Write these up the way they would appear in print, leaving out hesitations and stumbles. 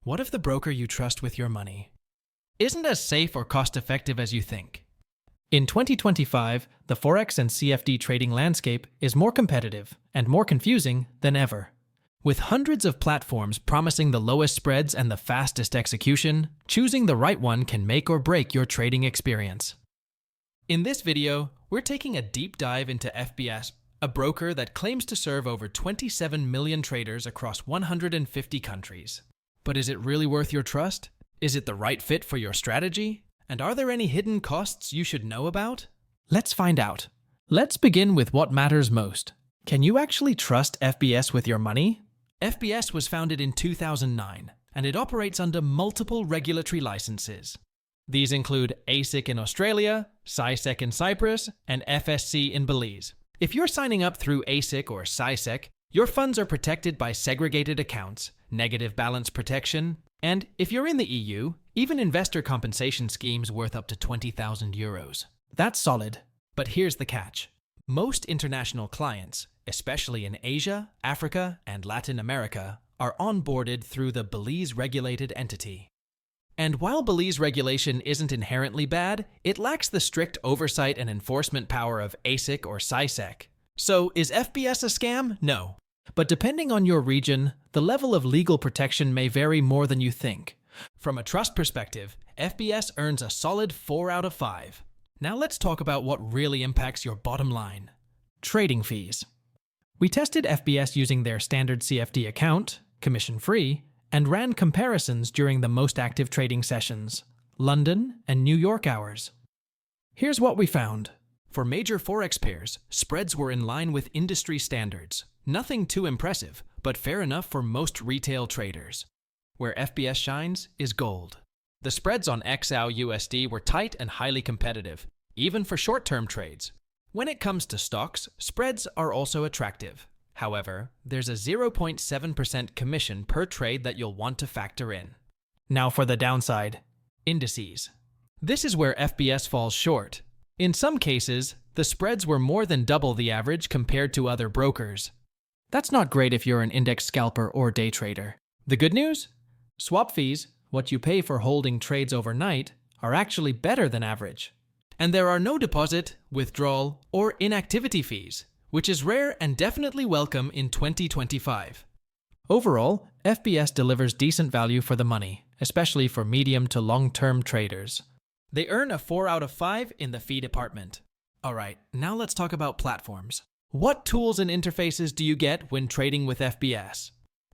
What if the broker you trust with your money isn't as safe or cost-effective as you think? In 2025, the Forex and CFD trading landscape is more competitive and more confusing than ever. With hundreds of platforms promising the lowest spreads and the fastest execution, choosing the right one can make or break your trading experience. In this video, we're taking a deep dive into FBS, a broker that claims to serve over 27 million traders across 150 countries. But is it really worth your trust? Is it the right fit for your strategy? And are there any hidden costs you should know about? Let's find out. Let's begin with what matters most. Can you actually trust FBS with your money? FBS was founded in 2009, and it operates under multiple regulatory licenses. These include ASIC in Australia, SISEC in Cyprus, and FSC in Belize. If you're signing up through ASIC or SISEC, your funds are protected by segregated accounts, negative balance protection, and if you're in the EU, even investor compensation schemes worth up to 20,000 euros. That's solid. But here's the catch. Most international clients, especially in Asia, Africa, and Latin America, are onboarded through the Belize regulated entity. And while Belize regulation isn't inherently bad, it lacks the strict oversight and enforcement power of ASIC or SISEC. So is FBS a scam? No. But depending on your region, the level of legal protection may vary more than you think. From a trust perspective, FBS earns a solid 4 out of 5. Now let's talk about what really impacts your bottom line. Trading fees. We tested FBS using their standard CFD account, commission-free, and ran comparisons during the most active trading sessions, London and New York hours. Here's what we found. For major Forex pairs, spreads were in line with industry standards. Nothing too impressive, but fair enough for most retail traders. Where FBS shines is gold. The spreads on XAU/USD were tight and highly competitive, even for short-term trades. When it comes to stocks, spreads are also attractive. However, there's a 0.7% commission per trade that you'll want to factor in. Now for the downside, indices. This is where FBS falls short. In some cases, the spreads were more than double the average compared to other brokers. That's not great if you're an index scalper or day trader. The good news? Swap fees, what you pay for holding trades overnight, are actually better than average. And there are no deposit, withdrawal, or inactivity fees, which is rare and definitely welcome in 2025. Overall, FBS delivers decent value for the money, especially for medium to long-term traders. They earn a 4 out of 5 in the fee department. Alright, now let's talk about platforms. What tools and interfaces do you get when trading with FBS?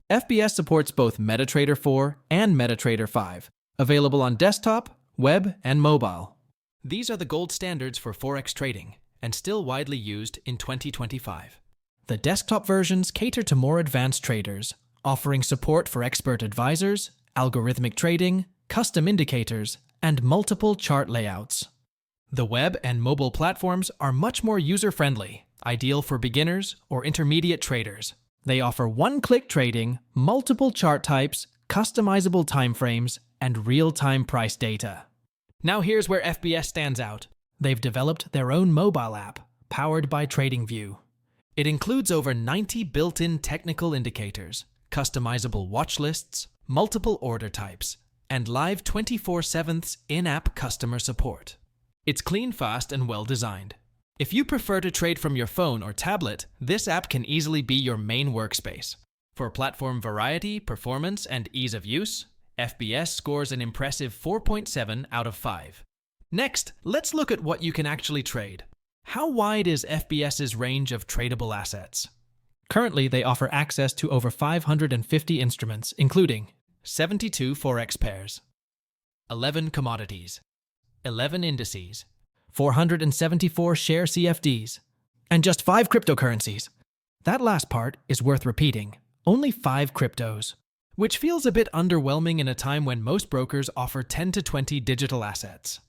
FBS supports both MetaTrader 4 and MetaTrader 5, available on desktop, web, and mobile. These are the gold standards for Forex trading, and still widely used in 2025. The desktop versions cater to more advanced traders, offering support for expert advisors, algorithmic trading, custom indicators, and multiple chart layouts. The web and mobile platforms are much more user-friendly, ideal for beginners or intermediate traders. They offer one-click trading, multiple chart types, customizable timeframes, and real-time price data. Now here's where FBS stands out. They've developed their own mobile app, powered by TradingView. It includes over 90 built-in technical indicators, customizable watch lists, multiple order types, and live 24/7 in-app customer support. It's clean, fast, and well-designed. If you prefer to trade from your phone or tablet, this app can easily be your main workspace. For platform variety, performance, and ease of use, FBS scores an impressive 4.7 out of 5. Next, let's look at what you can actually trade. How wide is FBS's range of tradable assets? Currently, they offer access to over 550 instruments, including 72 Forex pairs, 11 commodities, 11 indices, 474 share CFDs, and just 5 cryptocurrencies. That last part is worth repeating. Only 5 cryptos, which feels a bit underwhelming in a time when most brokers offer 10 to 20 digital assets.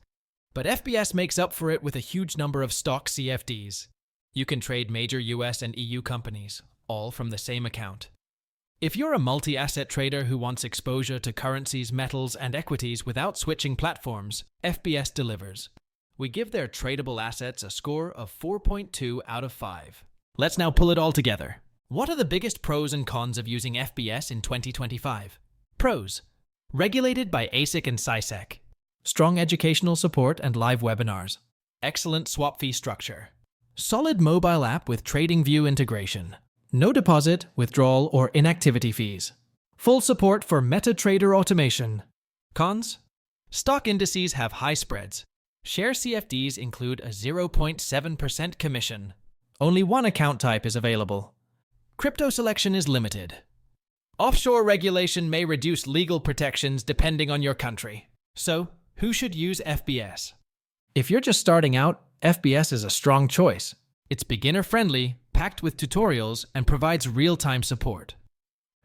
But FBS makes up for it with a huge number of stock CFDs. You can trade major US and EU companies, all from the same account. If you're a multi-asset trader who wants exposure to currencies, metals, and equities without switching platforms, FBS delivers. We give their tradable assets a score of 4.2 out of 5. Let's now pull it all together. What are the biggest pros and cons of using FBS in 2025? Pros. Regulated by ASIC and SISEC. Strong educational support and live webinars. Excellent swap fee structure. Solid mobile app with TradingView integration. No deposit, withdrawal, or inactivity fees. Full support for MetaTrader automation. Cons? Stock indices have high spreads. Share CFDs include a 0.7% commission. Only one account type is available. Crypto selection is limited. Offshore regulation may reduce legal protections depending on your country. So, who should use FBS? If you're just starting out, FBS is a strong choice. It's beginner-friendly, packed with tutorials, and provides real-time support.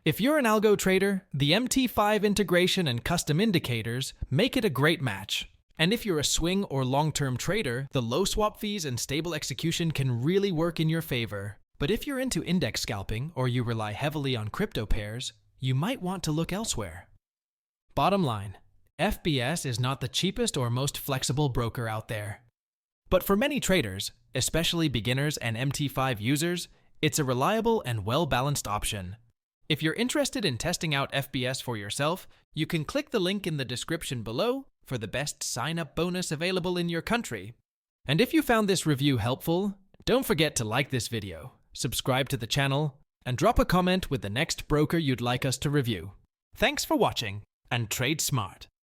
If you're an algo trader, the MT5 integration and custom indicators make it a great match. And if you're a swing or long-term trader, the low swap fees and stable execution can really work in your favor. But if you're into index scalping or you rely heavily on crypto pairs, you might want to look elsewhere. Bottom line, FBS is not the cheapest or most flexible broker out there. But for many traders, especially beginners and MT5 users, it's a reliable and well-balanced option. If you're interested in testing out FBS for yourself, you can click the link in the description below for the best sign-up bonus available in your country. And if you found this review helpful, don't forget to like this video, subscribe to the channel, and drop a comment with the next broker you'd like us to review. Thanks for watching, and trade smart.